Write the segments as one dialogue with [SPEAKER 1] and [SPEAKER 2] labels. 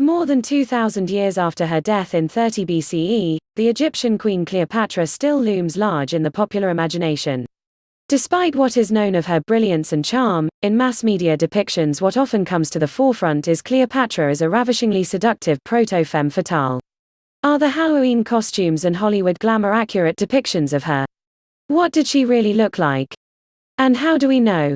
[SPEAKER 1] More than 2,000 years after her death in 30 BCE, the Egyptian queen Cleopatra still looms large in the popular imagination. Despite what is known of her brilliance and charm, in mass media depictions what often comes to the forefront is Cleopatra as a ravishingly seductive proto-femme fatale. Are the Halloween costumes and Hollywood glamour accurate depictions of her? What did she really look like? And how do we know?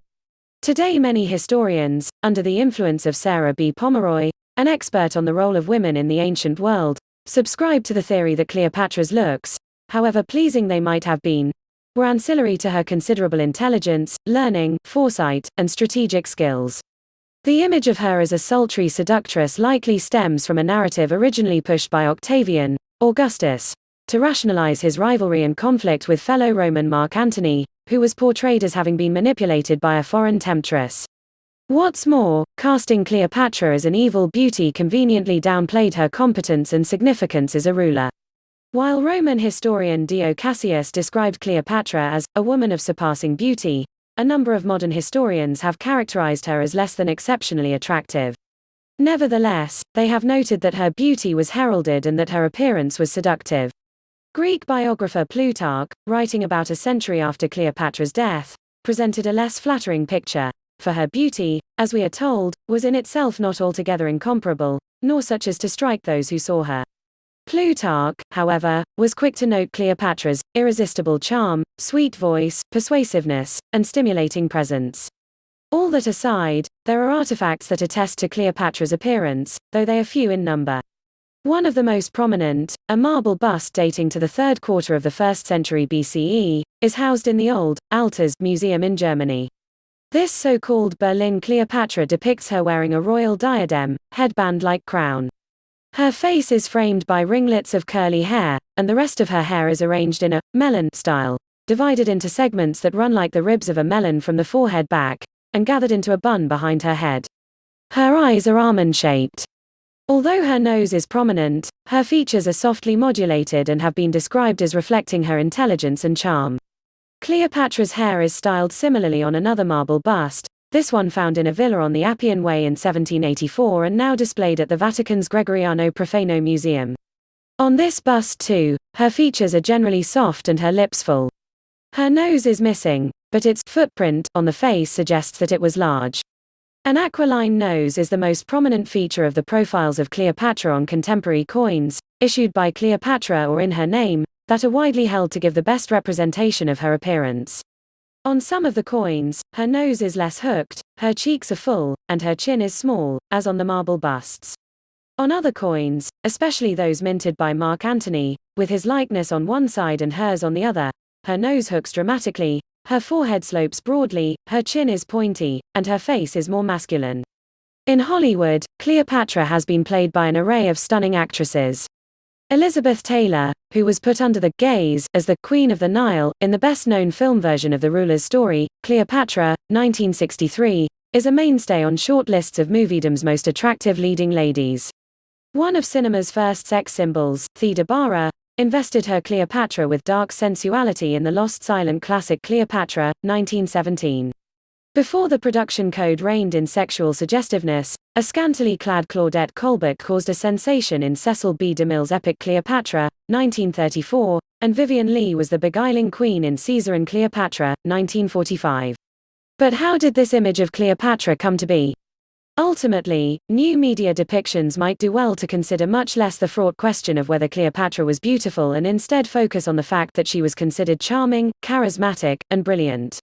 [SPEAKER 1] Today many historians, under the influence of Sarah B. Pomeroy, an expert on the role of women in the ancient world, subscribe to the theory that Cleopatra's looks, however pleasing they might have been, were ancillary to her considerable intelligence, learning, foresight, and strategic skills. The image of her as a sultry seductress likely stems from a narrative originally pushed by Octavian, Augustus, to rationalize his rivalry and conflict with fellow Roman Mark Antony, who was portrayed as having been manipulated by a foreign temptress. What's more, casting Cleopatra as an evil beauty conveniently downplayed her competence and significance as a ruler. While Roman historian Dio Cassius described Cleopatra as a woman of surpassing beauty, a number of modern historians have characterized her as less than exceptionally attractive. Nevertheless, they have noted that her beauty was heralded and that her appearance was seductive. Greek biographer Plutarch, writing about a century after Cleopatra's death, presented a less flattering picture, for her beauty, as we are told, was in itself not altogether incomparable, nor such as to strike those who saw her. Plutarch, however, was quick to note Cleopatra's irresistible charm, sweet voice, persuasiveness, and stimulating presence. All that aside, there are artifacts that attest to Cleopatra's appearance, though they are few in number. One of the most prominent, a marble bust dating to the 3rd quarter of the 1st century BCE, is housed in the Old Altars Museum in Germany. This so-called Berlin Cleopatra depicts her wearing a royal diadem, headband-like crown. Her face is framed by ringlets of curly hair, and the rest of her hair is arranged in a melon style, divided into segments that run like the ribs of a melon from the forehead back, and gathered into a bun behind her head. Her eyes are almond-shaped. Although her nose is prominent, her features are softly modulated and have been described as reflecting her intelligence and charm. Cleopatra's hair is styled similarly on another marble bust, this one found in a villa on the Appian Way in 1784 and now displayed at the Vatican's Gregoriano Profano Museum. On this bust too, her features are generally soft and her lips full. Her nose is missing, but its footprint on the face suggests that it was large. An aquiline nose is the most prominent feature of the profiles of Cleopatra on contemporary coins, issued by Cleopatra or in her name, that are widely held to give the best representation of her appearance. On some of the coins, her nose is less hooked, her cheeks are full, and her chin is small, as on the marble busts. On other coins, especially those minted by Mark Antony, with his likeness on one side and hers on the other, her nose hooks dramatically, her forehead slopes broadly, her chin is pointy, and her face is more masculine. In Hollywood, Cleopatra has been played by an array of stunning actresses. Elizabeth Taylor, who was put under the gaze as the Queen of the Nile in the best-known film version of the ruler's story, Cleopatra, 1963, is a mainstay on short lists of moviedom's most attractive leading ladies. One of cinema's first sex symbols, Theda Bara, invested her Cleopatra with dark sensuality in the lost silent classic Cleopatra, 1917. Before the production code reigned in sexual suggestiveness, a scantily clad Claudette Colbert caused a sensation in Cecil B. DeMille's epic Cleopatra, 1934, and Vivien Leigh was the beguiling queen in Caesar and Cleopatra, 1945. But how did this image of Cleopatra come to be? Ultimately, new media depictions might do well to consider much less the fraught question of whether Cleopatra was beautiful and instead focus on the fact that she was considered charming, charismatic, and brilliant.